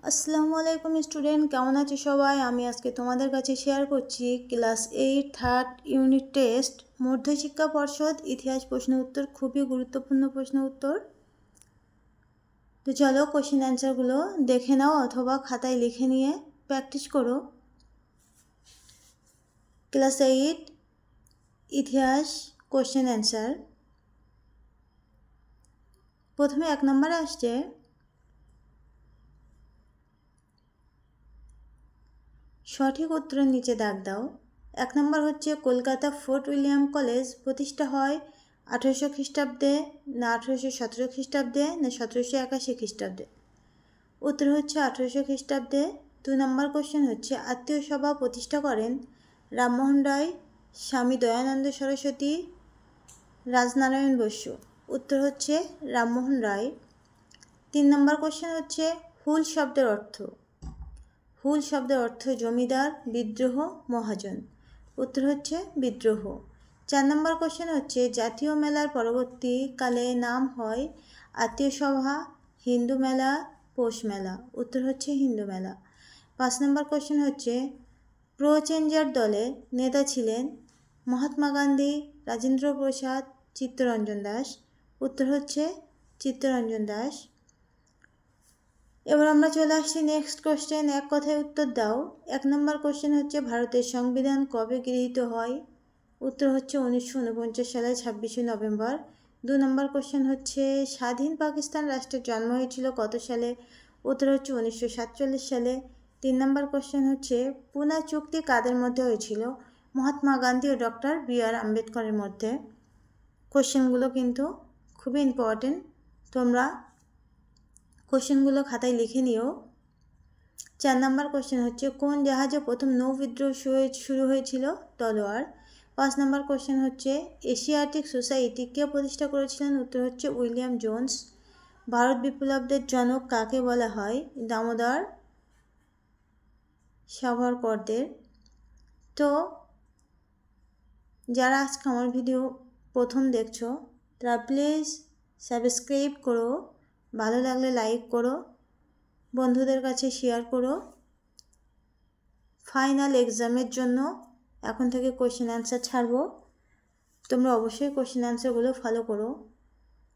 আসসালামু আলাইকুম স্টুডেন্ট, কেমন আছো সবাই? আমি আজকে তোমাদের কাছে শেয়ার করছি ক্লাস 8 থার্ড ইউনিট টেস্ট মধ্যশিক্ষা পর্ষদ ইতিহাস প্রশ্ন উত্তর। খুবই গুরুত্বপূর্ণ প্রশ্ন উত্তর। তো চলো কোশ্চেন অ্যান্সারগুলো দেখে নাও অথবা খাতায় লিখে নিয়ে প্র্যাকটিস করো। ক্লাস 8 ইতিহাস কোশ্চেন অ্যান্সার। প্রথমে 1 নম্বরে আসছে সঠিক উত্তরের নিচে দাগ দাও। 1 নম্বর হচ্ছে কলকাতা ফোর্ট উইলিয়াম কলেজ প্রতিষ্ঠা হয় 1800 খ্রিস্টাব্দে, না 1817 খ্রিস্টাব্দে, না 1781 খ্রিস্টাব্দে। উত্তর হচ্ছে 1800 খ্রিস্টাব্দে। 2 নম্বর কোশ্চেন হচ্ছে আত্মীয় সভা প্রতিষ্ঠা করেন রামমোহন রায়, স্বামী দয়ানন্দ সরস্বতী, রাজনারায়ণ বসু। উত্তর হচ্ছে রামমোহন রায়। 3 নম্বর কোশ্চেন হচ্ছে হুল শব্দের অর্থ। হুল শব্দের অর্থ জমিদার, বিদ্রোহ, মহাজন। উত্তর হচ্ছে বিদ্রোহ। 4 নম্বর কোশ্চেন হচ্ছে জাতীয় মেলার পরবর্তীকালে নাম হয় আত্মীয় সভা, হিন্দু মেলা, পৌষ মেলা। উত্তর হচ্ছে হিন্দু মেলা। 5 নম্বর কোশ্চেন হচ্ছে প্রো চেঞ্জার দলের নেতা ছিলেন মহাত্মা গান্ধী, রাজেন্দ্র প্রসাদ, চিত্তরঞ্জন দাস। উত্তর হচ্ছে চিত্তরঞ্জন দাস। এবার আমরা চলে আসছি নেক্সট কোশ্চেন। এক কথায় উত্তর দাও। 1 নম্বর কোশ্চেন হচ্ছে ভারতের সংবিধান কবে গৃহীত হয়? উত্তর হচ্ছে 1949 সালে 26শে নভেম্বর। 2 নম্বর কোশ্চেন হচ্ছে স্বাধীন পাকিস্তান রাষ্ট্রের জন্ম হয়েছিল কত সালে? উত্তর হচ্ছে 1947 সালে। 3 নম্বর কোশ্চেন হচ্ছে পুনা চুক্তি কাদের মধ্যে হয়েছিল? মহাত্মা গান্ধী ও ডক্টর বি.আর. আম্বেদকরের মধ্যে। কোশ্চেনগুলো কিন্তু খুবই ইম্পর্টেন্ট, তোমরা কোশ্চেনগুলো খাতায় লিখে নিও। 4 নম্বর কোশ্চেন হচ্ছে কোন জাহাজে প্রথম নৌবিদ্রোহ শুরু হয়েছিল? তলোয়ার। 5 নম্বর কোশ্চেন হচ্ছে এশিয়াটিক সোসাইটি কে প্রতিষ্ঠা করেছিলেন? উত্তর হচ্ছে উইলিয়াম জোন্স। ভারত বিপ্লবের জনক কাকে বলা হয়? দামোদর সাভারকরদের। তো যারা আজকে আমার ভিডিও প্রথম দেখছো তারা প্লিজ সাবস্ক্রাইব করো, ভালো লাগলে লাইক করো, বন্ধুদের কাছে শেয়ার করো। ফাইনাল এক্সামের জন্য এখন থেকে কোশ্চেন অ্যান্সার ছাড়বো, তোমরা অবশ্যই কোশ্চেন অ্যান্সারগুলো ফলো করো।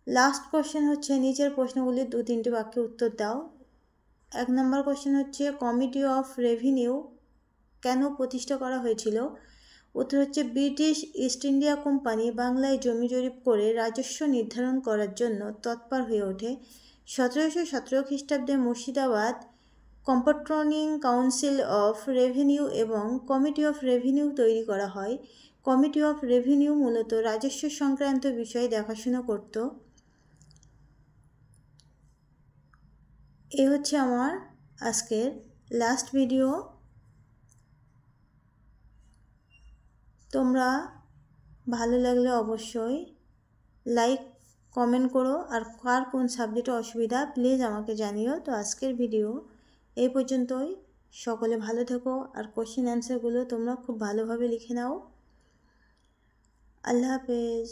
লাস্ট কোশ্চেন হচ্ছে নিচের প্রশ্নগুলির 2-3টি বাক্যে উত্তর দাও। 1 নম্বর কোশ্চেন হচ্ছে কমিটি অফ রেভিনিউ কেন প্রতিষ্ঠা করা হয়েছিল? উত্তর হচ্ছে ব্রিটিশ ইস্ট ইন্ডিয়া কোম্পানি বাংলায় জমি জরিপ করে রাজস্ব নির্ধারণ করার জন্য তৎপর হয়ে ওঠে। 1717 খ্রিস্টাব্দে মুর্শিদাবাদ কম্পট্রোলিং কাউন্সিল অফ রেভিনিউ এবং কমিটি অফ রেভিনিউ তৈরি করা হয়। কমিটি অফ রেভিনিউ মূলত রাজস্ব সংক্রান্ত বিষয় দেখাশোনা করত। এই হচ্ছে আমার আজকের লাস্ট ভিডিও। তোমরা ভালো লাগলে অবশ্যই লাইক কমেন্ট করো, আর কার কোন সাবজেক্টে অসুবিধা প্লিজ আমাকে জানিও। তো আজকের ভিডিও এই পর্যন্তই। সকলে ভালো থেকো, আর কোশ্চেন অ্যান্সারগুলো তোমরা খুব ভালোভাবে লিখে নাও। আল্লাহ হাফেজ।